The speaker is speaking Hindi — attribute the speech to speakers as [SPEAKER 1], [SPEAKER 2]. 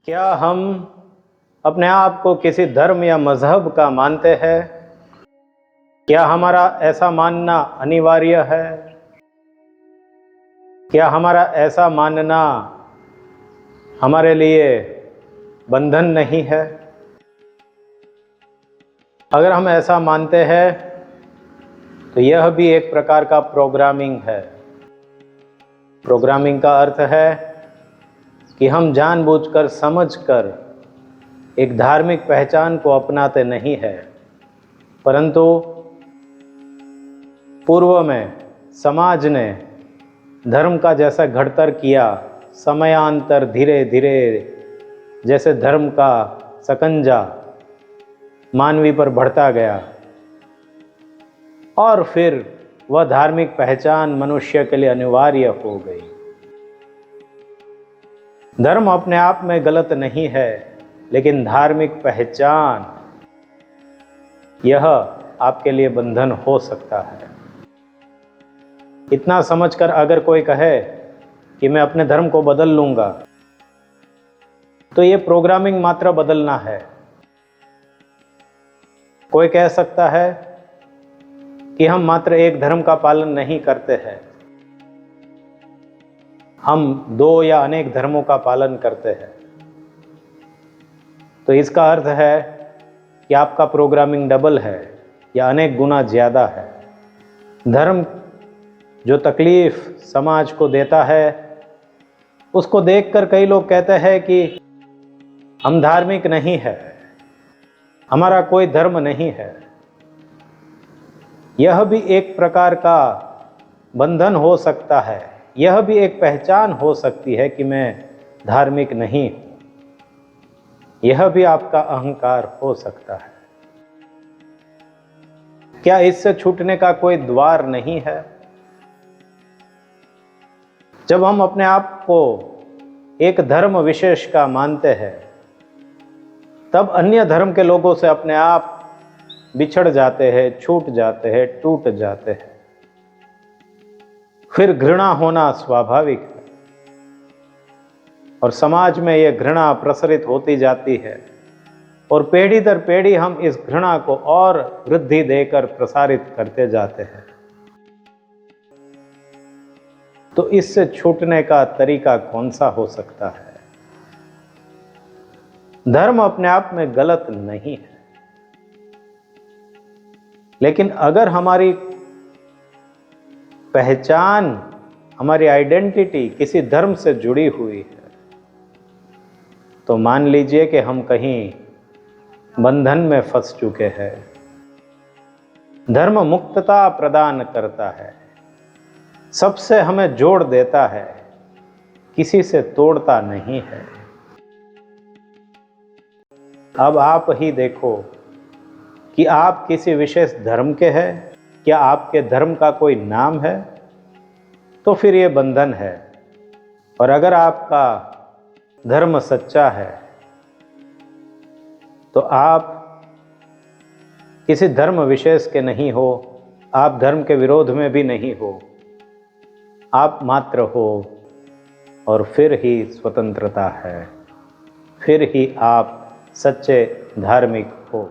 [SPEAKER 1] क्या हम अपने आप को किसी धर्म या मजहब का मानते हैं? क्या हमारा ऐसा मानना अनिवार्य है? क्या हमारा ऐसा मानना हमारे लिए बंधन नहीं है? अगर हम ऐसा मानते हैं तो यह भी एक प्रकार का प्रोग्रामिंग है। प्रोग्रामिंग का अर्थ है कि हम जानबूझकर समझकर एक धार्मिक पहचान को अपनाते नहीं है, परंतु पूर्व में समाज ने धर्म का जैसा घड़तर किया, समयांतर धीरे धीरे जैसे धर्म का सकंजा मानवी पर बढ़ता गया और फिर वह धार्मिक पहचान मनुष्य के लिए अनिवार्य हो गई। धर्म अपने आप में गलत नहीं है, लेकिन धार्मिक पहचान यह आपके लिए बंधन हो सकता है। इतना समझकर अगर कोई कहे कि मैं अपने धर्म को बदल लूंगा, तो ये प्रोग्रामिंग मात्र बदलना है। कोई कह सकता है कि हम मात्र एक धर्म का पालन नहीं करते हैं, हम दो या अनेक धर्मों का पालन करते हैं। तो इसका अर्थ है कि आपका प्रोग्रामिंग डबल है या अनेक गुना ज़्यादा है। धर्म जो तकलीफ समाज को देता है, उसको देखकर कई लोग कहते हैं कि हम धार्मिक नहीं है, हमारा कोई धर्म नहीं है। यह भी एक प्रकार का बंधन हो सकता है, यह भी एक पहचान हो सकती है कि मैं धार्मिक नहीं हूं। यह भी आपका अहंकार हो सकता है। क्या इससे छूटने का कोई द्वार नहीं है? जब हम अपने आप को एक धर्म विशेष का मानते हैं, तब अन्य धर्म के लोगों से अपने आप बिछड़ जाते हैं, छूट जाते हैं, टूट जाते हैं। फिर घृणा होना स्वाभाविक है और समाज में यह घृणा प्रसरित होती जाती है और पीढ़ी दर पीढ़ी हम इस घृणा को और वृद्धि देकर प्रसारित करते जाते हैं। तो इससे छूटने का तरीका कौन सा हो सकता है? धर्म अपने आप में गलत नहीं है, लेकिन अगर हमारी पहचान, हमारी आइडेंटिटी किसी धर्म से जुड़ी हुई है, तो मान लीजिए कि हम कहीं बंधन में फंस चुके हैं। धर्म मुक्तता प्रदान करता है, सबसे हमें जोड़ देता है, किसी से तोड़ता नहीं है। अब आप ही देखो कि आप किसी विशेष धर्म के हैं, क्या आपके धर्म का कोई नाम है? तो फिर ये बंधन है। और अगर आपका धर्म सच्चा है, तो आप किसी धर्म विशेष के नहीं हो, आप धर्म के विरोध में भी नहीं हो, आप मात्र हो। और फिर ही स्वतंत्रता है, फिर ही आप सच्चे धार्मिक हो।